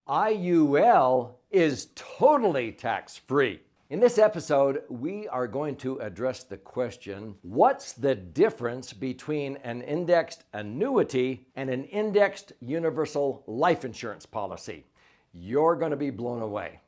I.U.L is totally tax-free. In this episode, we are going to address the question, what's the difference between an indexed annuity and an indexed universal life insurance policy? You're going to be blown away.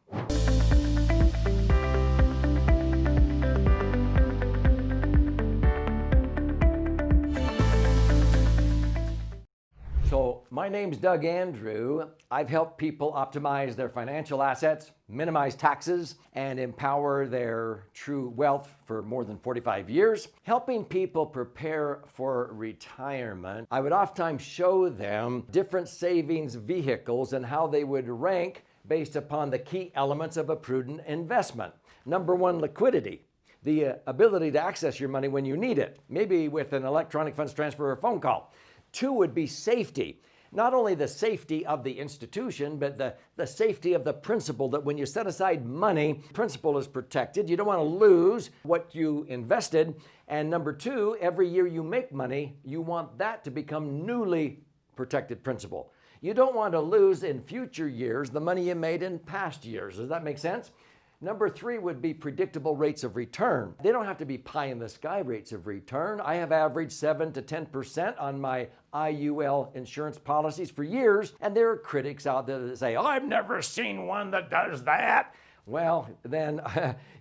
So my name's Doug Andrew. I've helped people optimize their financial assets, minimize taxes, and empower their true wealth for more than 45 years. Helping people prepare for retirement, I would oftentimes show them different savings vehicles and how they would rank based upon the key elements of a prudent investment. Number one, liquidity. The ability to access your money when you need it, maybe with an electronic funds transfer or phone call. Two would be safety. Not only the safety of the institution, but the safety of the principal, that when you set aside money, principal is protected. You don't want to lose what you invested. And number two, every year you make money, you want that to become newly protected principal. You don't want to lose in future years the money you made in past years. Does that make sense? Number three would be predictable rates of return. They don't have to be pie in the sky rates of return. I have averaged 7 to 10% on my I.U.L insurance policies for years, and there are critics out there that say, "Oh, I've never seen one that does that." Well, then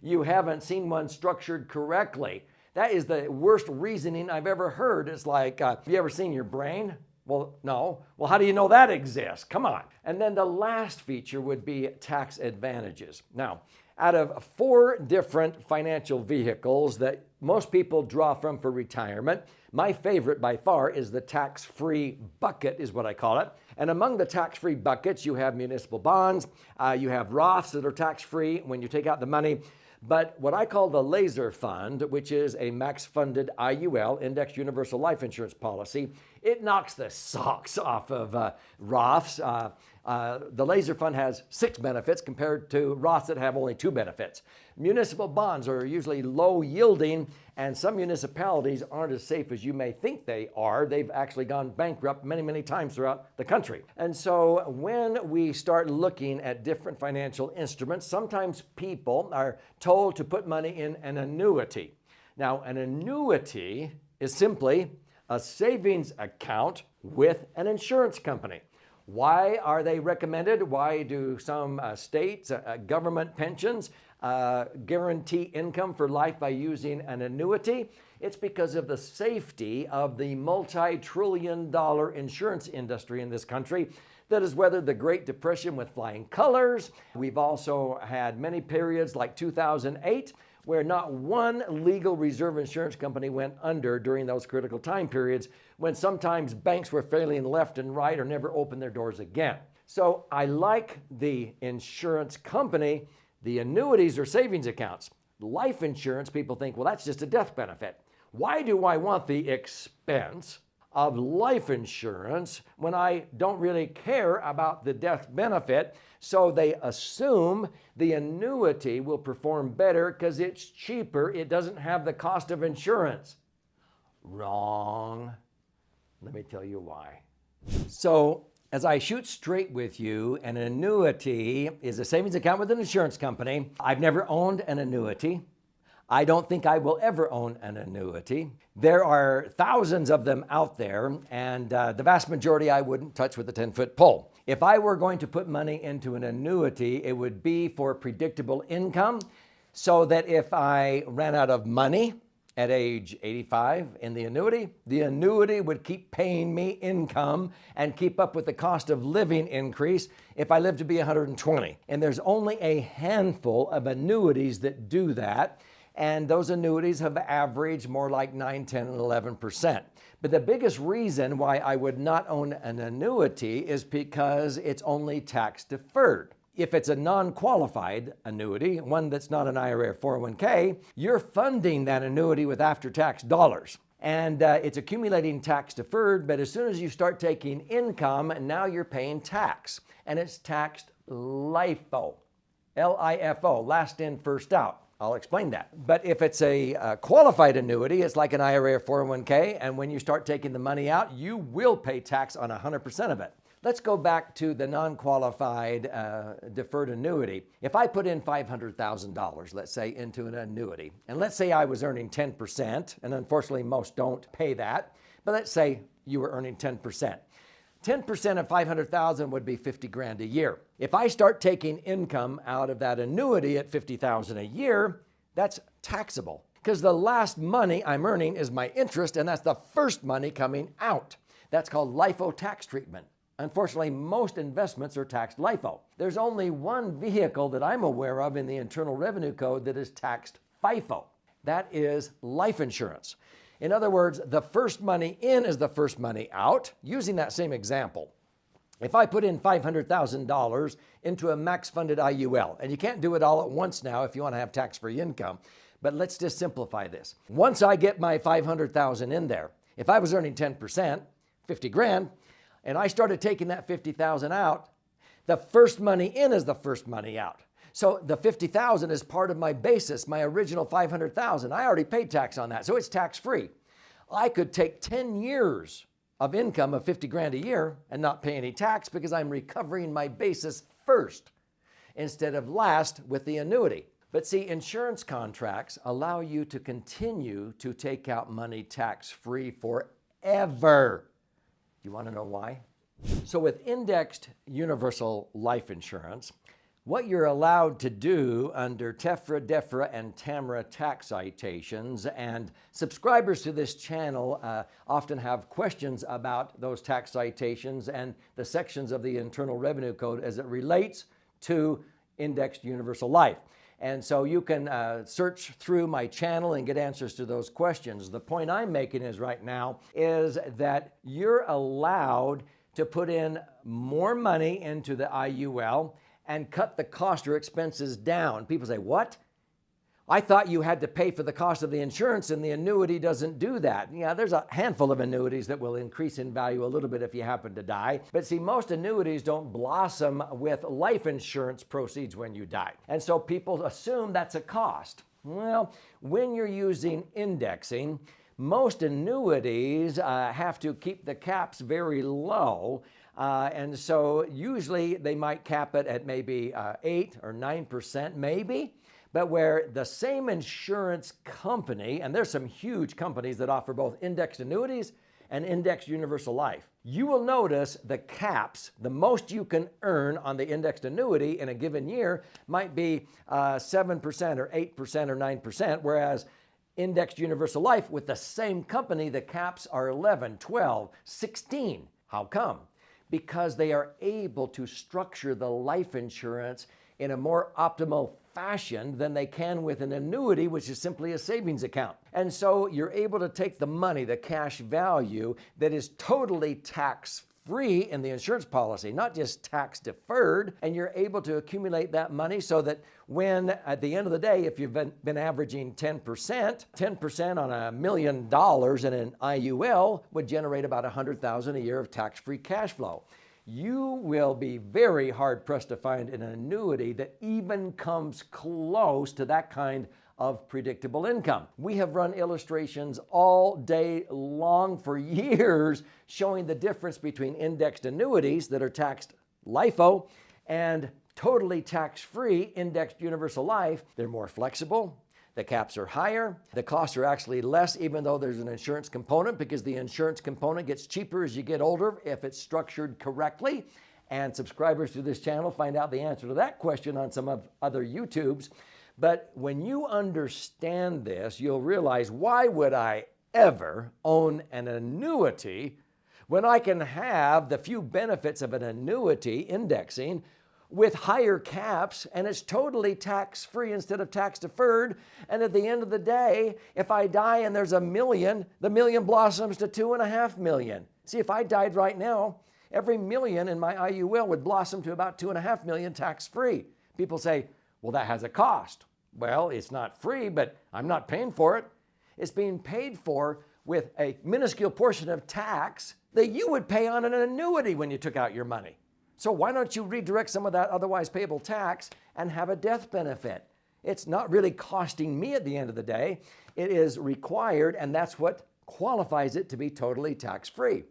you haven't seen one structured correctly. That is the worst reasoning I've ever heard. It's like, have you ever seen your brain? Well, no. Well, how do you know that exists? Come on. And then the last feature would be tax advantages. Now, out of 4 different financial vehicles that most people draw from for retirement, my favorite by far is the tax-free bucket, is what I call it. And among the tax-free buckets, you have municipal bonds, you have Roths that are tax-free when you take out the money. But what I call the laser fund, which is a max-funded I.U.L, indexed universal life insurance policy, it knocks the socks off of Roths. The laser fund has 6 benefits compared to Roths that have only 2 benefits. Municipal bonds are usually low yielding, and some municipalities aren't as safe as you may think they are. They've actually gone bankrupt many, many times throughout the country. And so when we start looking at different financial instruments, sometimes people are told to put money in an annuity. Now, an annuity is simply a savings account with an insurance company. Why are they recommended? Why do some states, government pensions, guarantee income for life by using an annuity? It's because of the safety of the multi-trillion-dollar insurance industry in this country that has weathered the Great Depression with flying colors. We've also had many periods like 2008 where not one legal reserve insurance company went under during those critical time periods, when sometimes banks were failing left and right or never opened their doors again. So I like the insurance company. The annuities are savings accounts. Life insurance, people think, well, that's just a death benefit. Why do I want the expense of life insurance when I don't really care about the death benefit? So they assume the annuity will perform better because it's cheaper. It doesn't have the cost of insurance. Wrong. Let me tell you why. So as I shoot straight with you, an annuity is a savings account with an insurance company. I've never owned an annuity. I don't think I will ever own an annuity. There are thousands of them out there, and the vast majority I wouldn't touch with a 10-foot pole. If I were going to put money into an annuity, it would be for predictable income, so that if I ran out of money at age 85 in the annuity would keep paying me income and keep up with the cost of living increase if I live to be 120. And there's only a handful of annuities that do that. And those annuities have averaged more like 9, 10, and 11%. But the biggest reason why I would not own an annuity is because it's only tax deferred. If it's a non-qualified annuity, one that's not an IRA or 401k, you're funding that annuity with after-tax dollars. And it's accumulating tax deferred, but as soon as you start taking income, now you're paying tax. And it's taxed LIFO, L-I-F-O, last in, first out. I'll explain that. But if it's a qualified annuity, it's like an IRA or 401k, and when you start taking the money out, you will pay tax on 100% of it. Let's go back to the non-qualified deferred annuity. If I put in $500,000, let's say, into an annuity, and let's say I was earning 10%, and unfortunately most don't pay that, but let's say you were earning 10%. 10% of 500,000 would be 50 grand a year. If I start taking income out of that annuity at 50,000 a year, that's taxable because the last money I'm earning is my interest, and that's the first money coming out. That's called LIFO tax treatment. Unfortunately, most investments are taxed LIFO. There's only one vehicle that I'm aware of in the Internal Revenue Code that is taxed FIFO. That is life insurance. In other words, the first money in is the first money out. Using that same example, if I put in $500,000 into a max funded I.U.L, and you can't do it all at once now if you want to have tax-free income, but let's just simplify this. Once I get my $500,000 in there, if I was earning 10%, 50 grand, and I started taking that 50,000 out, the first money in is the first money out. So the 50,000 is part of my basis, my original 500,000. I already paid tax on that, so it's tax-free. I could take 10 years of income of 50 grand a year and not pay any tax because I'm recovering my basis first instead of last with the annuity. But see, insurance contracts allow you to continue to take out money tax-free forever. You want to know why? So with indexed universal life insurance, what you're allowed to do under TEFRA, DEFRA, and TAMRA tax citations, and subscribers to this channel often have questions about those tax citations and the sections of the Internal Revenue Code as it relates to indexed universal life. And so you can search through my channel and get answers to those questions. The point I'm making is right now is that you're allowed to put in more money into the I.U.L and cut the cost or expenses down. People say, what? I thought you had to pay for the cost of the insurance and the annuity doesn't do that. Yeah, there's a handful of annuities that will increase in value a little bit if you happen to die. But see, most annuities don't blossom with life insurance proceeds when you die. And so people assume that's a cost. Well, when you're using indexing, most annuities have to keep the caps very low. And so usually they might cap it at maybe 8 or 9% maybe, but where the same insurance company, and there's some huge companies that offer both indexed annuities and indexed universal life. You will notice the caps, the most you can earn on the indexed annuity in a given year might be 7% or 8% or 9%, whereas indexed universal life with the same company, the caps are 11, 12, 16. How come? Because they are able to structure the life insurance in a more optimal fashion than they can with an annuity, which is simply a savings account. And so you're able to take the money, the cash value that is totally tax-free in the insurance policy, not just tax deferred, and you're able to accumulate that money so that when at the end of the day, if you've been averaging 10% on $1 million in an I.U.L would generate about $100,000 a year of tax-free cash flow. You will be very hard-pressed to find an annuity that even comes close to that kind of predictable income. We have run illustrations all day long for years showing the difference between indexed annuities that are taxed LIFO and totally tax-free indexed universal life. They're more flexible. The caps are higher. The costs are actually less, even though there's an insurance component, because the insurance component gets cheaper as you get older if it's structured correctly. And subscribers to this channel find out the answer to that question on some of other YouTubes. But when you understand this, you'll realize, why would I ever own an annuity when I can have the few benefits of an annuity indexing with higher caps, and it's totally tax-free instead of tax-deferred. And at the end of the day, if I die and there's $1 million, the $1 million blossoms to $2.5 million. See, if I died right now, every $1 million in my I.U.L would blossom to about $2.5 million tax-free. People say, well, that has a cost. Well, it's not free, but I'm not paying for it. It's being paid for with a minuscule portion of tax that you would pay on an annuity when you took out your money. So why don't you redirect some of that otherwise payable tax and have a death benefit? It's not really costing me at the end of the day. It is required, and that's what qualifies it to be totally tax-free.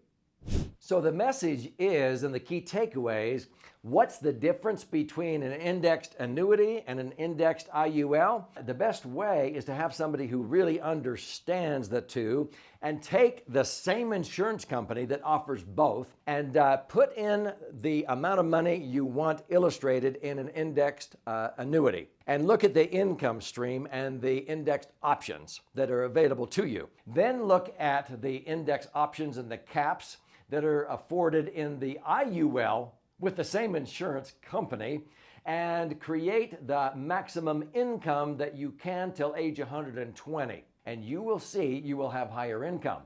So the message is, and the key takeaways, what's the difference between an indexed annuity and an indexed I.U.L? The best way is to have somebody who really understands the two and take the same insurance company that offers both and put in the amount of money you want illustrated in an indexed annuity. And look at the income stream and the indexed options that are available to you. Then look at the index options and the caps that are afforded in the I.U.L with the same insurance company, and create the maximum income that you can till age 120. And you will see you will have higher income.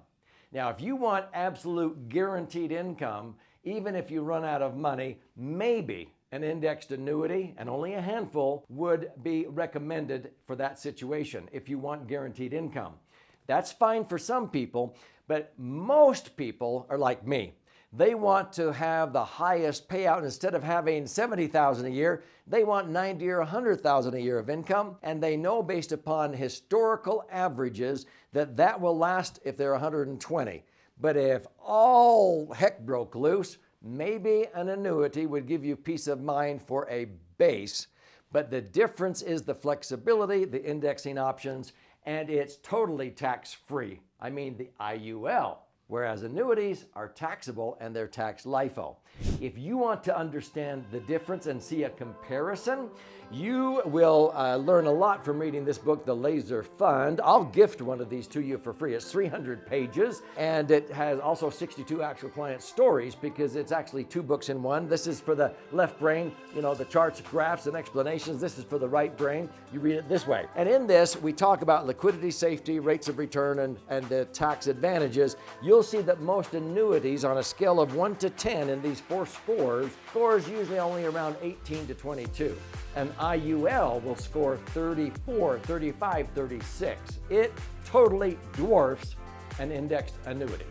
Now, if you want absolute guaranteed income, even if you run out of money, maybe an indexed annuity, and only a handful, would be recommended for that situation if you want guaranteed income. That's fine for some people, but most people are like me. They want to have the highest payout. Instead of having $70,000 a year, they want $90,000 or $100,000 a year of income, and they know based upon historical averages that that will last if they're 120. But if all heck broke loose, maybe an annuity would give you peace of mind for a base. But the difference is the flexibility, the indexing options, and it's totally tax-free. I mean the I.U.L. Whereas annuities are taxable and they're tax LIFO. If you want to understand the difference and see a comparison, you will learn a lot from reading this book, The Laser Fund. I'll gift one of these to you for free. It's 300 pages, and it has also 62 actual client stories because it's actually 2 books in one. This is for the left brain, the charts, graphs, and explanations. This is for the right brain. You read it this way. And in this, we talk about liquidity, safety, rates of return, and the tax advantages. You'll see that most annuities on a scale of 1 to 10 in these 4 scores usually only around 18 to 22. An I.U.L will score 34, 35, 36. It totally dwarfs an indexed annuity.